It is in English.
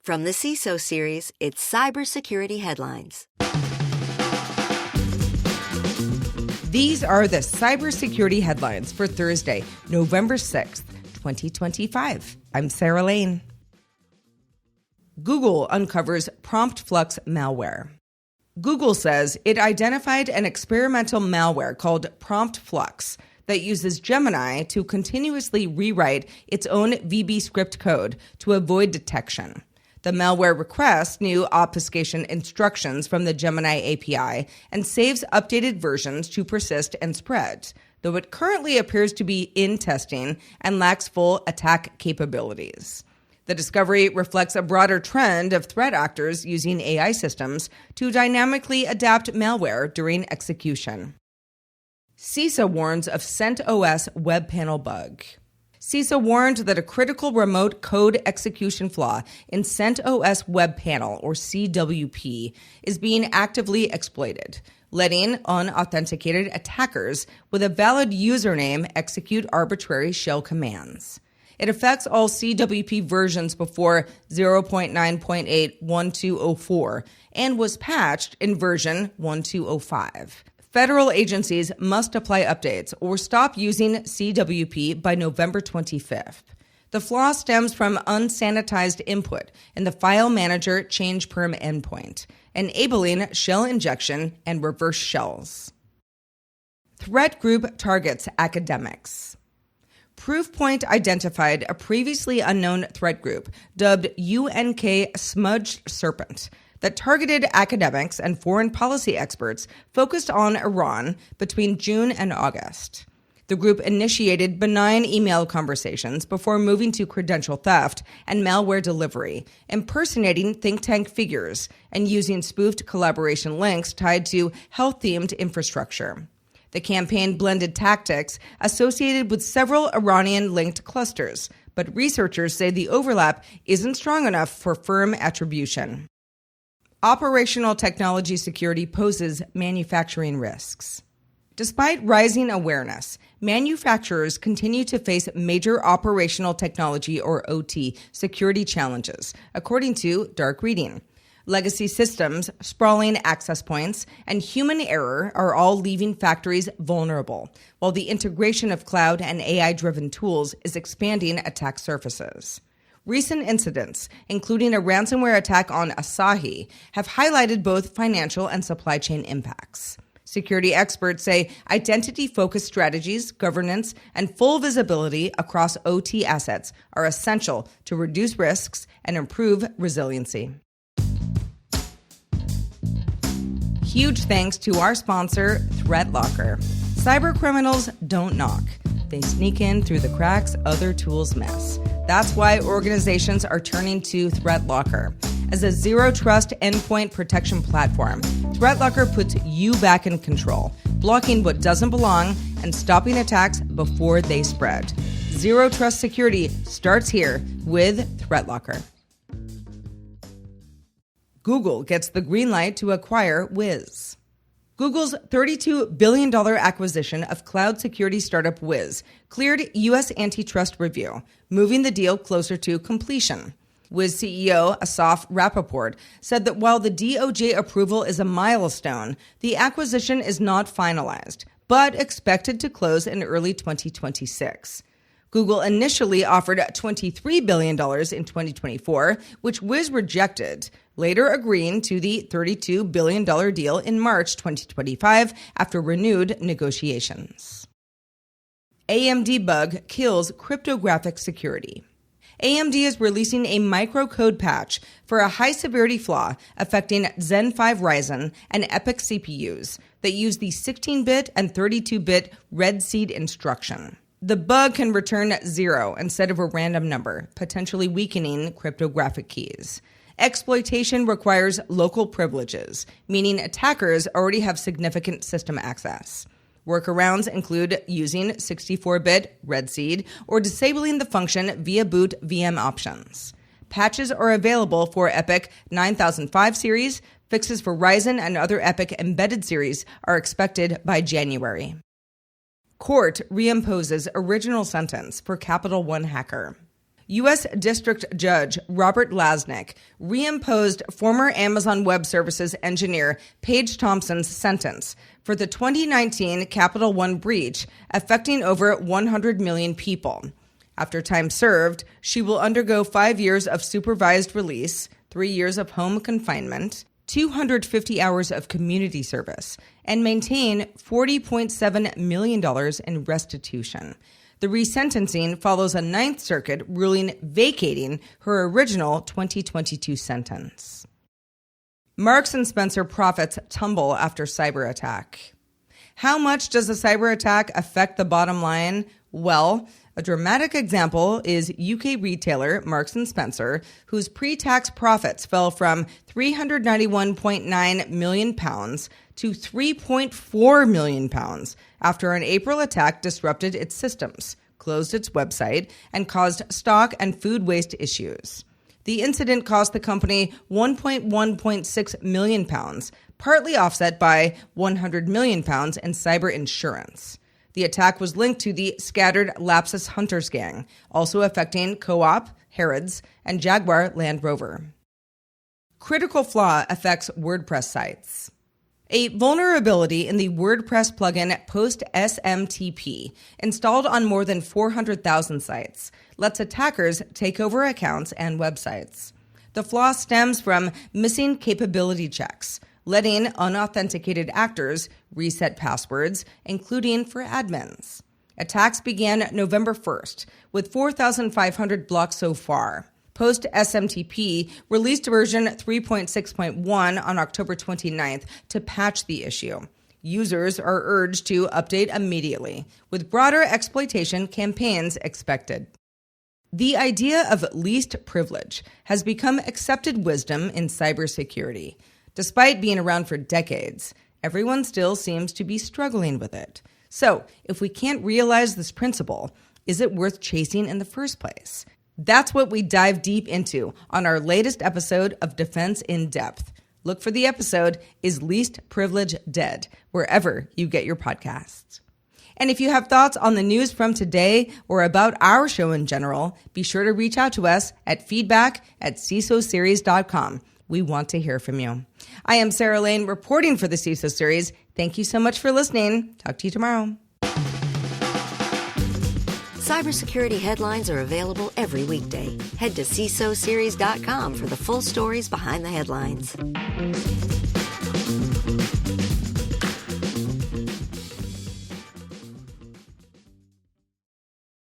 From the CISO series, it's Cybersecurity Headlines. These are the cybersecurity headlines for Thursday, November 6th, 2025. I'm Sarah Lane. Google uncovers PROMPTFLUX malware. Google says it identified an experimental malware called PROMPTFLUX that uses Gemini to continuously rewrite its own VB script code to avoid detection. The malware requests new obfuscation instructions from the Gemini API and saves updated versions to persist and spread, though it currently appears to be in testing and lacks full attack capabilities. The discovery reflects a broader trend of threat actors using AI systems to dynamically adapt malware during execution. CISA warns of CentOS Web Panel bug. CISA warned that a critical remote code execution flaw in CentOS Web Panel, or CWP, is being actively exploited, letting unauthenticated attackers with a valid username execute arbitrary shell commands. It affects all CWP versions before 0.9.8.1204 and was patched in version 1205. Federal agencies must apply updates or stop using CWP by November 25th. The flaw stems from unsanitized input in the file manager change perm endpoint, enabling shell injection and reverse shells. Threat group targets academics. Proofpoint identified a previously unknown threat group dubbed UNK Smudged Serpent that targeted academics and foreign policy experts focused on Iran between June and August. The group initiated benign email conversations before moving to credential theft and malware delivery, impersonating think tank figures and using spoofed collaboration links tied to health-themed infrastructure. The campaign blended tactics associated with several Iranian-linked clusters, but researchers say the overlap isn't strong enough for firm attribution. Operational technology security poses manufacturing risks. Despite rising awareness, manufacturers continue to face major operational technology, or OT, security challenges, according to Dark Reading. Legacy systems, sprawling access points, and human error are all leaving factories vulnerable, while the integration of cloud and AI-driven tools is expanding attack surfaces. Recent incidents, including a ransomware attack on Asahi, have highlighted both financial and supply chain impacts. Security experts say identity-focused strategies, governance, and full visibility across OT assets are essential to reduce risks and improve resiliency. Huge thanks to our sponsor, ThreatLocker. Cybercriminals don't knock. They sneak in through the cracks other tools miss. That's why organizations are turning to ThreatLocker. As a zero-trust endpoint protection platform, ThreatLocker puts you back in control, blocking what doesn't belong and stopping attacks before they spread. Zero-trust security starts here with ThreatLocker. Google gets the green light to acquire Wiz. Google's $32 billion acquisition of cloud security startup Wiz cleared U.S. antitrust review, moving the deal closer to completion. Wiz CEO Asaf Rappaport said that while the DOJ approval is a milestone, the acquisition is not finalized, but expected to close in early 2026. Google initially offered $23 billion in 2024, which Wiz rejected, later agreeing to the $32 billion deal in March 2025 after renewed negotiations. AMD bug kills cryptographic security. AMD is releasing a microcode patch for a high-severity flaw affecting Zen 5 Ryzen and EPYC CPUs that use the 16-bit and 32-bit red seed instruction. The bug can return 0 instead of a random number, potentially weakening cryptographic keys. Exploitation requires local privileges, meaning attackers already have significant system access. Workarounds include using 64-bit red seed or disabling the function via boot VM options. Patches are available for EPYC 9005 series. Fixes for Ryzen and other EPYC embedded series are expected by January. Court reimposes original sentence for Capital One hacker. U.S. District Judge Robert Lasnik reimposed former Amazon Web Services engineer Paige Thompson's sentence for the 2019 Capital One breach affecting over 100 million people. After time served, she will undergo 5 years of supervised release, 3 years of home confinement, 250 hours of community service, and maintain $40.7 million in restitution. The resentencing follows a Ninth Circuit ruling vacating her original 2022 sentence. Marks & Spencer profits tumble after cyber attack. How much does a cyber attack affect the bottom line? Well, a dramatic example is UK retailer Marks & Spencer, whose pre-tax profits fell from £391.9 million to £3.4 million after an April attack disrupted its systems, closed its website, and caused stock and food waste issues. The incident cost the company £1.6 million, partly offset by £100 million in cyber insurance. The attack was linked to the scattered Lapsus Hunters gang, also affecting Co-op, Harrods, and Jaguar Land Rover. Critical flaw affects WordPress sites. A vulnerability in the WordPress plugin Post-SMTP, installed on more than 400,000 sites, lets attackers take over accounts and websites. The flaw stems from missing capability checks, letting unauthenticated actors reset passwords, including for admins. Attacks began November 1st, with 4,500 blocks so far. Post-SMTP released version 3.6.1 on October 29th to patch the issue. Users are urged to update immediately, with broader exploitation campaigns expected. The idea of least privilege has become accepted wisdom in cybersecurity. Despite being around for decades, everyone still seems to be struggling with it. So, if we can't realize this principle, is it worth chasing in the first place? That's what we dive deep into on our latest episode of Defense in Depth. Look for the episode, Is Least Privilege Dead?, wherever you get your podcasts. And if you have thoughts on the news from today or about our show in general, be sure to reach out to us at feedback@CISOseries.com. We want to hear from you. I am Sarah Lane, reporting for the CISO Series. Thank you so much for listening. Talk to you tomorrow. Cybersecurity headlines are available every weekday. Head to CISOseries.com for the full stories behind the headlines.